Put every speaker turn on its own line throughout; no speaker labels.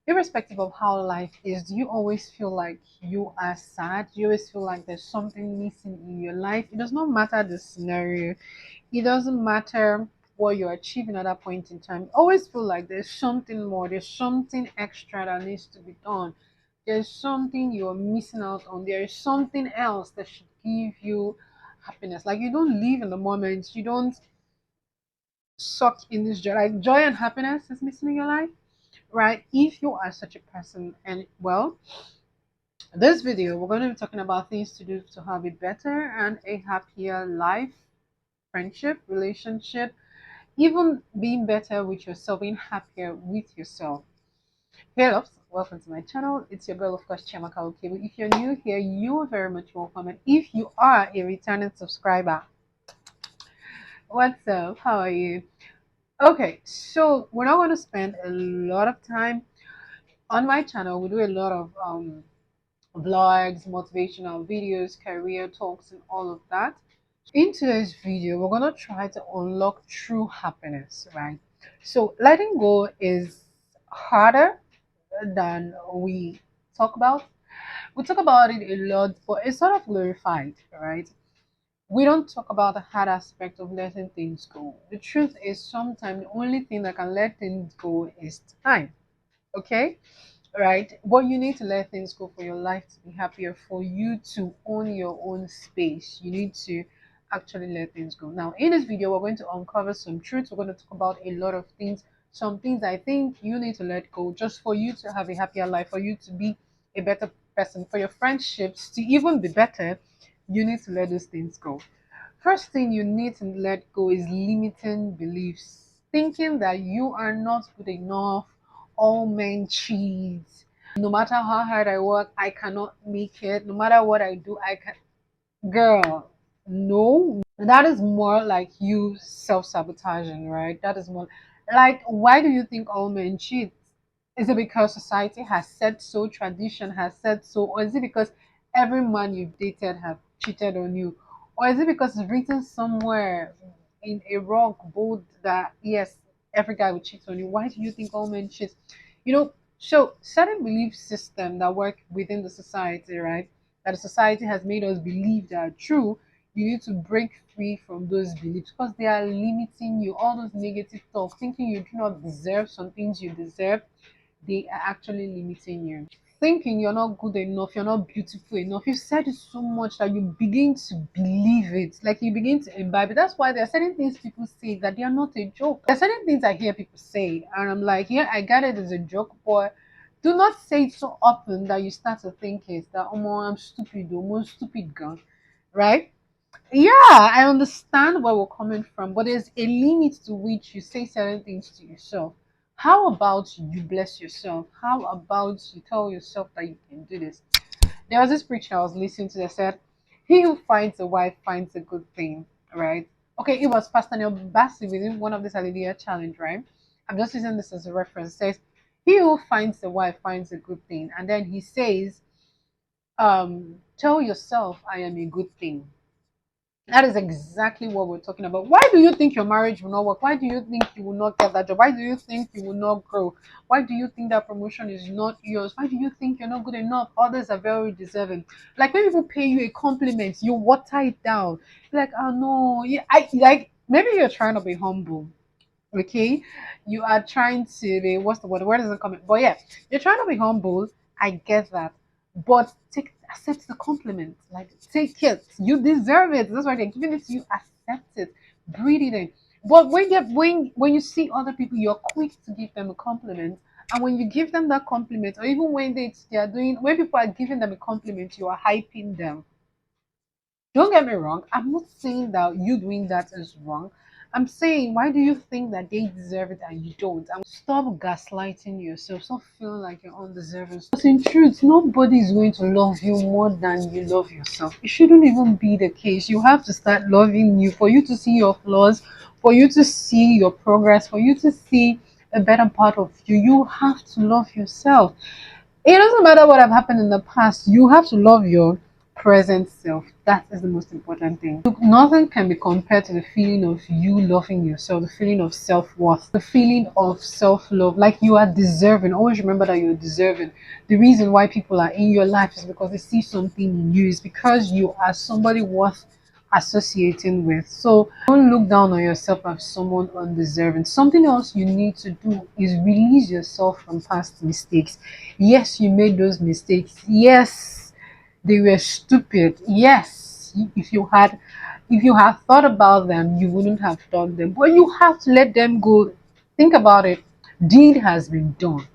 Irrespective of how life is, do you always feel like you are sad? Do you always feel like there's something missing in your life? It does not matter the scenario. It doesn't matter what you're achieving at that point in time. You always feel like there's something more, there's something extra that needs to be done. There's something you're missing out on. There is something else that should give you happiness. Like you don't live in the moment, you don't suck in this joy. Like joy and happiness is missing in your life, right? If you are such a person, and well, this video we're going to be talking about things to do to have a better and a happier life, friendship, relationship, even being better with yourself, being happier with yourself. Hey loves, welcome to my channel. It's your girl, of course, Chiamaka Okebo. If you're new here, you are very much welcome. And if you are a returning subscriber, what's up? How are you? Okay, so we're not going to spend a lot of time on my channel. We do a lot of vlogs, motivational videos, career talks, and all of that. In today's video, we're going to try to unlock true happiness, right? So letting go is harder than we talk about. We talk about it a lot, but it's sort of glorified, right? We don't talk about the hard aspect of letting things go. The truth is, sometimes the only thing that can let things go is time. Okay, right? But you need to let things go for your life to be happier, for you to own your own space. You need to actually let things go. Now, in this video, we're going to uncover some truths. We're going to talk about a lot of things, some things I think you need to let go just for you to have a happier life, for you to be a better person, for your friendships to even be better. You need to let those things go. First thing you need to let go is limiting beliefs, thinking that you are not good enough, all men cheat. No matter how hard I work, I cannot make it. No matter what I do, I can. Girl, no. That is more like you self sabotaging, right? That is more like, why do you think all men cheat? Is it because society has said so, tradition has said so, or is it because every man you've dated have cheated on you? Or is it because it's written somewhere in a rock bold that yes, every guy will cheat on you? Why do you think all men cheat? You know, so certain belief system that work within the society, right? That the society has made us believe that are true, you need to break free from those beliefs because they are limiting you. All those negative talk, thinking you do not deserve some things you deserve, they are actually limiting you. Thinking you're not good enough, you're not beautiful enough. You've said it so much that you begin to believe it. Like you begin to imbibe it. That's why there are certain things people say that they are not a joke. There are certain things I hear people say, and I'm like, yeah, I got it as a joke, but do not say it so often that you start to think it that, oh, I'm stupid, almost stupid gun, right? Yeah, I understand where we're coming from, but there's a limit to which you say certain things to yourself. How about you bless yourself? How about you tell yourself that you can do this? There was this preacher I was listening to that said, he who finds a wife finds a good thing, right? Okay, it was Pastor Neil Bassi within one of this Hallelujah challenge, right? I'm just using this as a reference. It says, he who finds a wife finds a good thing. And then he says, tell yourself I am a good thing. That is exactly what we're talking about. Why do you think your marriage will not work? Why do you think you will not get that job? Why do you think you will not grow? Why do you think that promotion is not yours? Why do you think you're not good enough? Others are very deserving. Like when people pay you a compliment, you water it down. You're like, oh no, yeah, I like maybe you're trying to be humble. Okay, you are trying to be what's the word? Where does it come? But yeah, you're trying to be humble. I get that, but take accept the compliment. Like take it. You deserve it. That's why they're giving it to you. Accept it. Breathe it in. But when you see other people, you're quick to give them a compliment. And when you give them that compliment, or even when they are doing when people are giving them a compliment, you are hyping them. Don't get me wrong. I'm not saying that you doing that is wrong. I'm saying, why do you think that they deserve it and you don't? And stop gaslighting yourself. Stop feeling like you're undeserving. Because in truth, nobody is going to love you more than you love yourself. It shouldn't even be the case. You have to start loving you for you to see your flaws, for you to see your progress, for you to see a better part of you. You have to love yourself. It doesn't matter what have happened in the past. You have to love your present self. That is the most important thing. Look, nothing can be compared to the feeling of you loving yourself, the feeling of self-worth, the feeling of self-love, like you are deserving. Always remember that you're deserving. The reason why people are in your life is because they see something in you. It's because you are somebody worth associating with. So don't look down on yourself as someone undeserving. Something else you need to do is release yourself from past mistakes. Yes, you made those mistakes. Yes, they were stupid. Yes, if you had thought about them, you wouldn't have done them. But you have to let them go. Think about it. Deed has been done.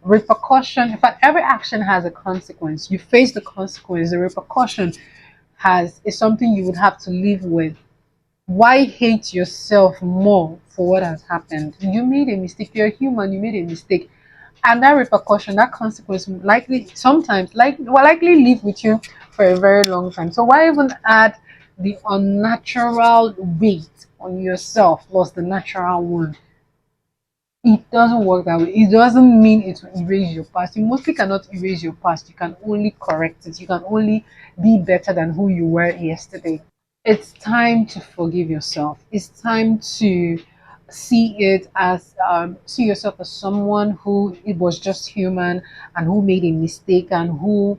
Repercussion, in fact, every action has a consequence. You face the consequence. The repercussion has is something you would have to live with. Why hate yourself more for what has happened? You made a mistake. You're human. You made a mistake, and that repercussion, that consequence, will likely sometimes will likely live with you for a very long time. So why even add the unnatural weight on yourself plus the natural one? It doesn't work that way. It doesn't mean it will erase your past. You mostly cannot erase your past. You can only correct it. You can only be better than who you were yesterday. It's time to forgive yourself. It's time to see yourself as someone who it was just human and who made a mistake and who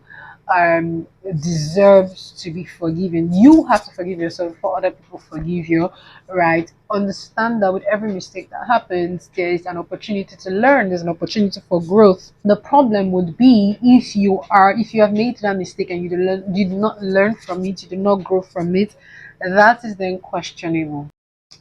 deserves to be forgiven. You have to forgive yourself before other people forgive you, right? Understand that with every mistake that happens, there is an opportunity to learn. There's an opportunity for growth. The problem would be if you have made that mistake and did not learn from it, you did not grow from it. That is then questionable.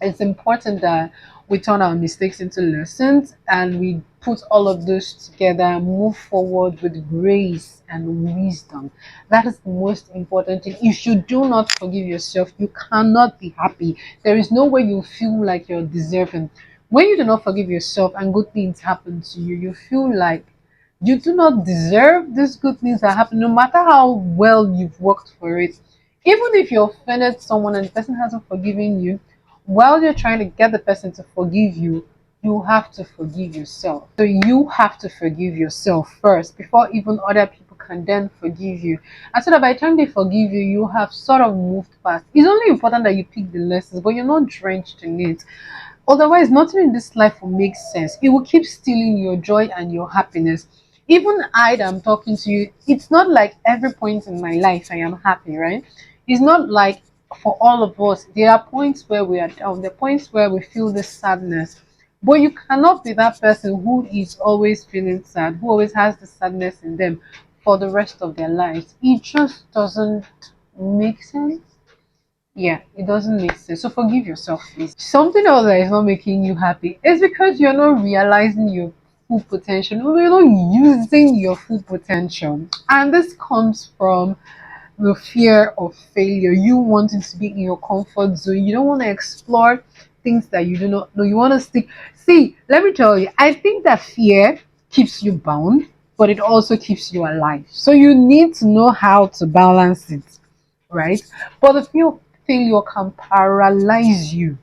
It's important that we turn our mistakes into lessons and we put all of those together and move forward with grace and wisdom. That is the most important thing. If you do not forgive yourself, you cannot be happy. There is no way you feel like you're deserving. When you do not forgive yourself and good things happen to you, you feel like you do not deserve these good things that happen, no matter how well you've worked for it. Even if you offended someone and the person hasn't forgiven you, while you're trying to get the person to forgive you, you have to forgive yourself. So you have to forgive yourself first before even other people can then forgive you. And so that by the time they forgive you, you have sort of moved past. It's only important that you pick the lessons, but you're not drenched in it. Otherwise, nothing in this life will make sense. It will keep stealing your joy and your happiness. Even I that I'm talking to you, it's not like every point in my life I am happy, right? It's not like for all of us. There are points where we are down, there are points where we feel this sadness. But you cannot be that person who is always feeling sad, who always has the sadness in them for the rest of their lives. It just doesn't make sense. Yeah, it doesn't make sense. So forgive yourself, please. Something else that is not making you happy is because you're not realizing your full potential. Or you're not using your full potential. And this comes from the fear of failure. You wanting to be in your comfort zone. You don't want to explore things that you do not know. You want to stick. See, let me tell you, I think that fear keeps you bound, but it also keeps you alive. So you need to know how to balance it, right? But the fear of failure can paralyze you,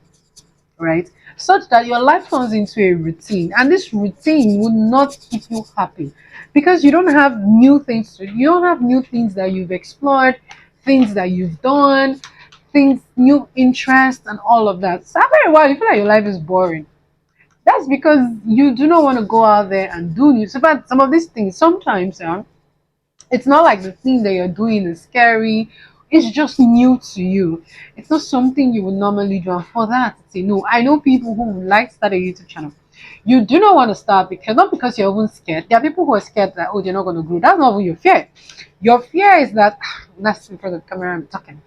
right? Such that your life turns into a routine, and this routine will not keep you happy because you don't have new things that you've explored, things that you've done, things, new interests, and all of that. So after a while, you feel like your life is boring. That's because you do not want to go out there and do new. So, but some of these things sometimes, it's not like the thing that you're doing is scary. It's just new to you. It's not something you would normally do. And for that, it's a no. I know people who would like to start a YouTube channel. You do not want to start because not because you're even scared. There are people who are scared that they're not going to grow. That's not what your fear. Your fear is that that's in front of the camera. I'm talking.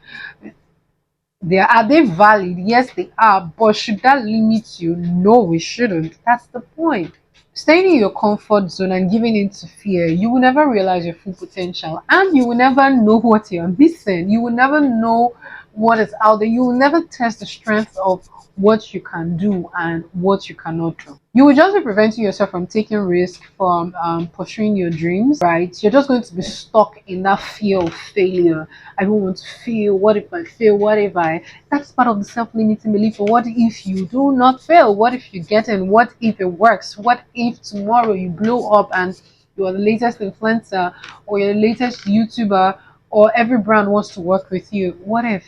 Are they valid? Yes, they are. But should that limit you? No, we shouldn't. That's the point. Staying in your comfort zone and giving in to fear, you will never realize your full potential and you will never know what you're missing. You will never know what is out there. You will never test the strength of what you can do and what you cannot do. You will just be preventing yourself from taking risk, from pursuing your dreams, right? You're just going to be stuck in that fear of failure. I don't want to fail. What if I fail? What if I? That's part of the self-limiting belief. What if you do not fail? What if you get in? What if it works? What if tomorrow you blow up and you are the latest influencer or you're the latest YouTuber or every brand wants to work with you. What if,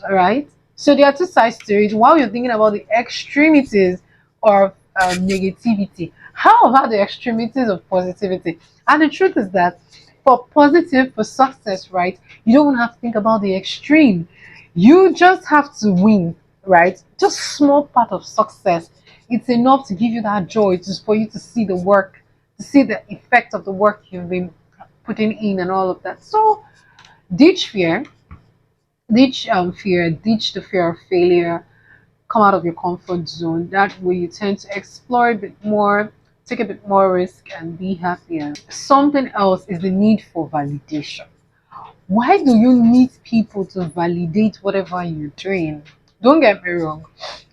right? So there are two sides to it. While you're thinking about the extremities of negativity, how about the extremities of positivity? And the truth is that for positive, for success, right, you don't have to think about the extreme. You just have to win, right? Just small part of success. It's enough to give you that joy, just for you to see the work, to see the effect of the work you've been putting in and all of that. So ditch fear, ditch the fear of failure, come out of your comfort zone. That way you tend to explore a bit more, take a bit more risk, and be happier. Something else is the need for validation. Why do you need people to validate whatever you're doing? Don't get me wrong.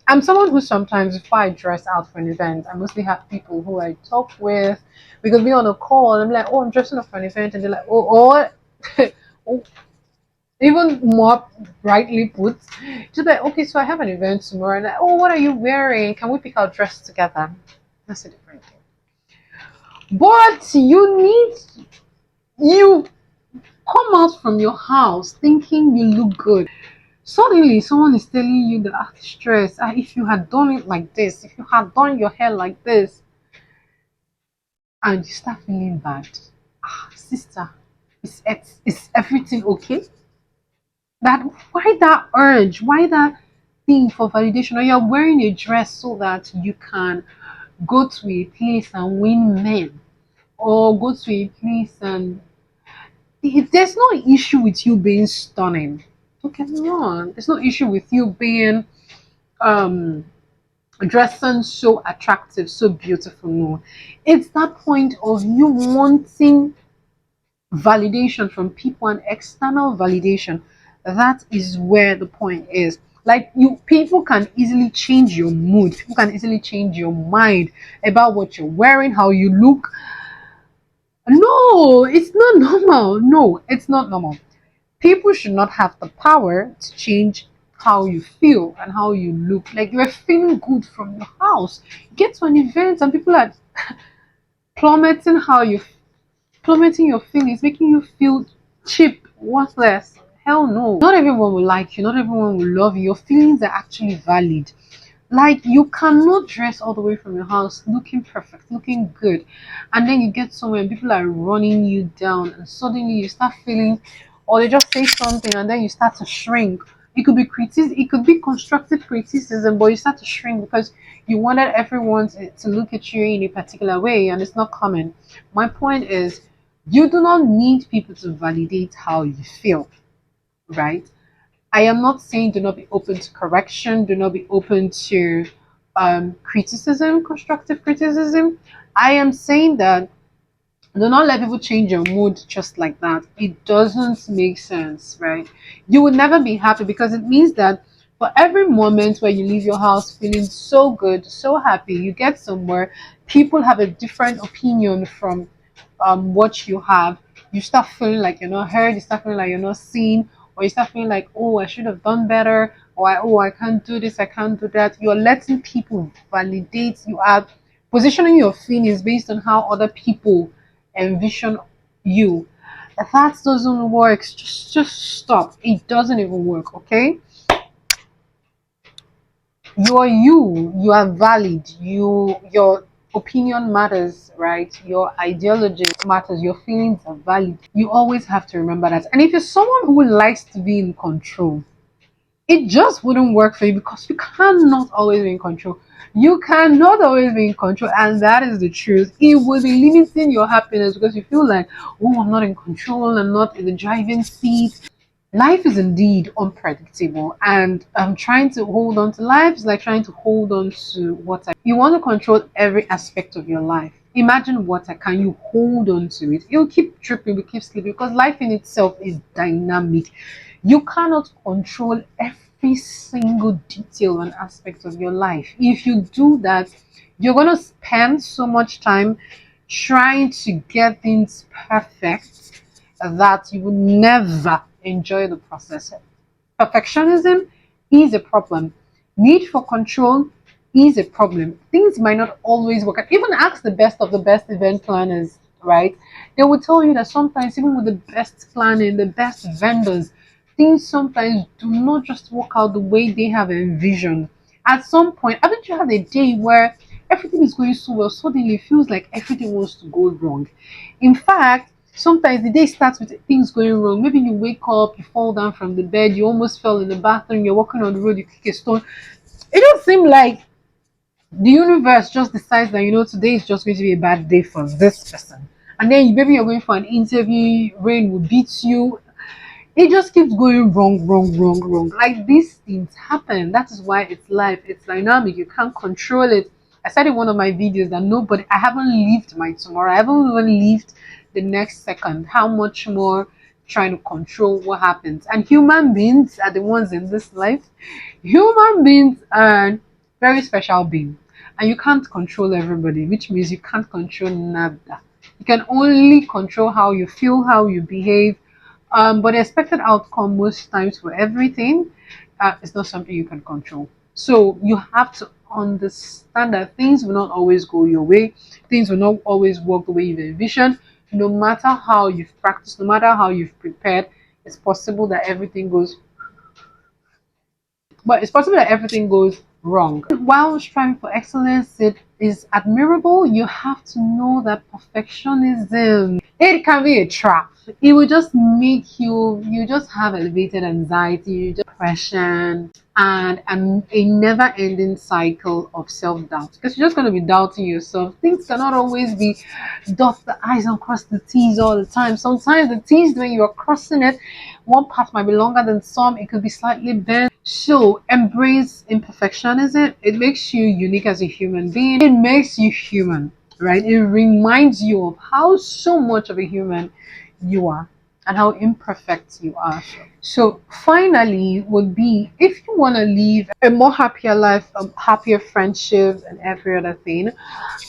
I'm someone who sometimes, before I dress out for an event, I mostly have people who I talk with. We could be on a call and I'm like, oh, I'm dressing up for an event. And they're like, oh, even more brightly put, just like, okay, so I have an event tomorrow, and like, oh, what are you wearing? Can we pick our dress together? That's a different thing. But you come out from your house thinking you look good. Suddenly, someone is telling you that stress. If you had done it like this, if you had done your hair like this, and you start feeling bad. Sister, is everything okay? That why that urge? Why that thing for validation? Or you're wearing a dress so that you can go to a place and win men, or go to a place and there's no issue with you being stunning. Don't get me wrong. There's no issue with you being um dressing so attractive, so beautiful. No, it's that point of you wanting validation from people and external validation. That is where the point is. Like you, people can easily change your mood, people can easily change your mind about what you're wearing, how you look. No, it's not normal. No, it's not normal. People should not have the power to change how you feel and how you look. Like you're feeling good from your house, you get to an event and people are plummeting how you plummeting your feelings, making you feel cheap, worthless. Hell no. Not everyone will like you, not everyone will love you. Your feelings are actually valid. Like you cannot dress all the way from your house looking perfect, looking good, and then you get somewhere and people are running you down, and suddenly you start feeling, or they just say something, and then you start to shrink. It could be it could be constructive criticism, but you start to shrink because you wanted everyone to look at you in a particular way, and it's not common. My point is, you do not need people to validate how you feel, right? I am not saying do not be open to correction, do not be open to criticism, constructive criticism. I am saying that do not let people change your mood just like that. It doesn't make sense, right? You will never be happy because it means that for every moment where you leave your house feeling so good, so happy, you get somewhere, people have a different opinion from what you have. You start feeling like you're not heard, you start feeling like you're not seen, or you start feeling like, oh, I should have done better, or I can't do this, I can't do that. You're letting people validate. You are positioning your feelings based on how other people envision you. That doesn't work. Just stop. It doesn't even work, okay? You are you. You are valid. Your opinion matters, right? Your ideology matters. Your feelings are valid. You always have to remember that. And if you're someone who likes to be in control, it just wouldn't work for you because you cannot always be in control. You cannot always be in control, and that is the truth. It will be limiting your happiness because you feel like, oh, I'm not in control, I'm not in the driving seat. Life is indeed unpredictable, and trying to hold on to life is like trying to hold on to water. You want to control every aspect of your life. Imagine water. Can you hold on to it? You'll keep dripping, you keep slipping because life in itself is dynamic. You cannot control every single detail and aspect of your life. If you do that, you're going to spend so much time trying to get things perfect that you will never enjoy the process. Perfectionism is a problem. Need for control is a problem. Things might not always work out. Even ask the best of the best event planners. right? They will tell you that sometimes, even with the best planning, the best vendors, things sometimes do not just work out the way they have envisioned. At some point, haven't you had a day where everything is going so well, suddenly it feels like everything wants to go wrong? In fact, sometimes the day starts with things going wrong. Maybe you wake up, you fall down from the bed, you almost fell in the bathroom, you're walking on the road, you kick a stone. It just seems like the universe just decides that, today is just going to be a bad day for this person. And then maybe you're going for an interview, rain will beat you. It just keeps going wrong, wrong, wrong, wrong. Like, these things happen. That is why it's life. It's dynamic. You can't control it. I said in one of my videos that I haven't lived my tomorrow. I haven't even lived the next second. How much more trying to control what happens? And human beings are the ones in this life. Human beings are very special beings. And you can't control everybody, which means you can't control nada. You can only control how you feel, how you behave, but the expected outcome most times for everything is not something you can control. So you have to understand that things will not always go your way. Things will not always work the way you've envisioned. No matter how you've practiced, no matter how you've prepared, it's possible that everything goes it's possible that everything goes wrong. While striving for excellence, it is admirable. You have to know that perfectionism, it can be a trap. It will just make you just have elevated anxiety, you just depression, and a never-ending cycle of self-doubt. Because you're just going to be doubting yourself. Things cannot always be dot the I's and cross the T's all the time. Sometimes the T's, when you're crossing it, one part might be longer than some, it could be slightly bent. So embrace imperfectionism. It makes you unique as a human being. It makes you human, right? It reminds you of how so much of a human you are and how imperfect you are. So finally would be, if you want to live a more happier life, happier friendships and every other thing,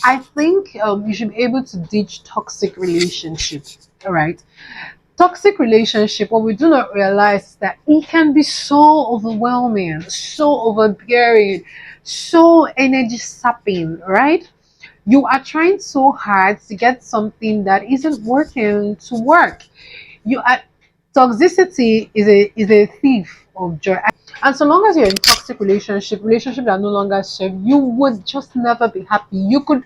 I think you should be able to ditch toxic relationships. All right. Toxic relationship, what we do not realize is that it can be so overwhelming, so overbearing, so energy sapping, right? You are trying so hard to get something that isn't working to work. You are Toxicity is a thief of joy. And so long as you're in toxic relationship that no longer serve, you would just never be happy. You could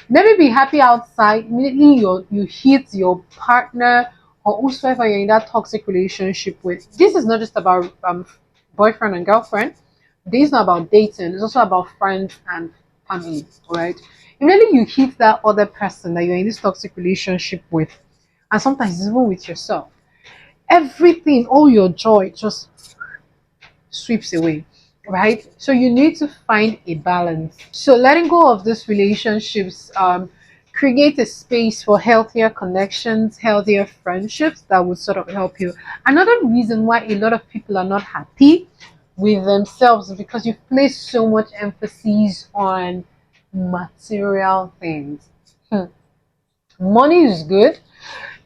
maybe be happy outside, immediately you hit your partner or whosoever you're in that toxic relationship with. This is not just about boyfriend and girlfriend. This is not about dating. It's also about friends and family, right? Immediately you hit that other person that you're in this toxic relationship with, and sometimes even with yourself, everything, all your joy just sweeps away, right? So you need to find a balance. So letting go of these relationships, create a space for healthier connections, healthier friendships that would sort of help you. Another reason why a lot of people are not happy with themselves is because you place so much emphasis on material things. Hmm. Money is good,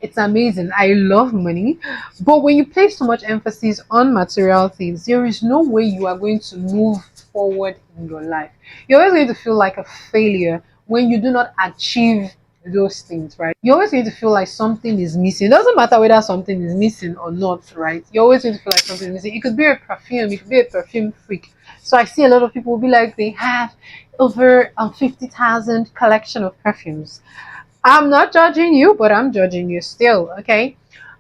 it's amazing. I love money. But when you place so much emphasis on material things, there is no way you are going to move forward in your life. You're always going to feel like a failure when you do not achieve those things, right? You're always going to feel like something is missing. It doesn't matter whether something is missing or not, right? You're always going to feel like something is missing. It could be a perfume, it could be a perfume freak. So I see a lot of people be like they have over 50,000 collection of perfumes. I'm not judging you, but I'm judging you still, okay?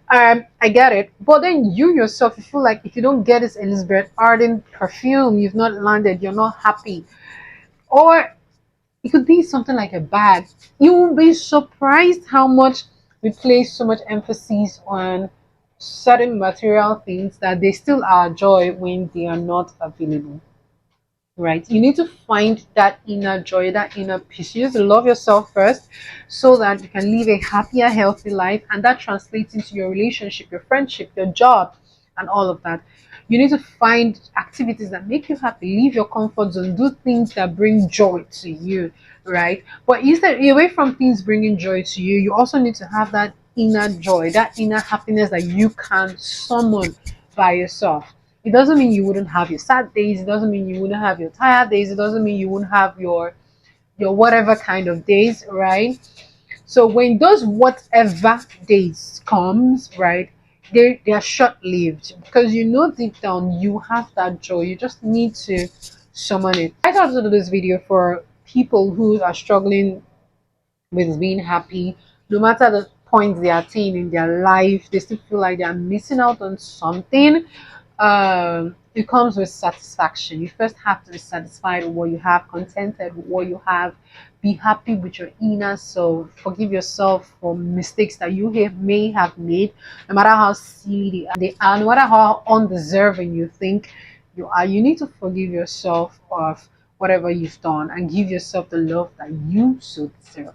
I get it. But then you yourself, you feel like if you don't get this Elizabeth Arden perfume, you've not landed, you're not happy. Or it could be something like a bag. You will be surprised how much we place so much emphasis on certain material things that they still are joy when they are not available, right? You need to find that inner joy, that inner peace. You need to love yourself first so that you can live a happier, healthy life, and that translates into your relationship, your friendship, your job, and all of that. You need to find activities that make you happy, leave your comfort zone, do things that bring joy to you, right? But instead, away from things bringing joy to you, you also need to have that inner joy, that inner happiness that you can summon by yourself. It doesn't mean you wouldn't have your sad days. It doesn't mean you wouldn't have your tired days. It doesn't mean you wouldn't have your whatever kind of days, right? So when those whatever days comes, right, they are short lived, because you know deep down you have that joy. You just need to summon it. I thought to do this video for people who are struggling with being happy, no matter the point they attain in their life, they still feel like they are missing out on something. It comes with satisfaction. You first have to be satisfied with what you have, contented with what you have, be happy with your inner self, forgive yourself for mistakes that you may have made, no matter how silly they are, no matter how undeserving you think you are. You need to forgive yourself of whatever you've done and give yourself the love that you so deserve.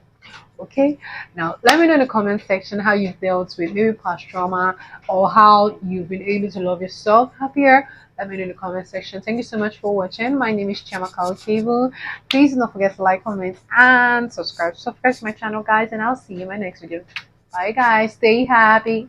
Okay, now let me know in the comment section how you've dealt with maybe past trauma, or how you've been able to love yourself happier. Let me know in the comment section. Thank you so much for watching. My name is Chiamaka Cable. Please don't forget to like, comment, and subscribe. Subscribe to my channel, guys, and I'll see you in my next video. Bye, guys. Stay happy.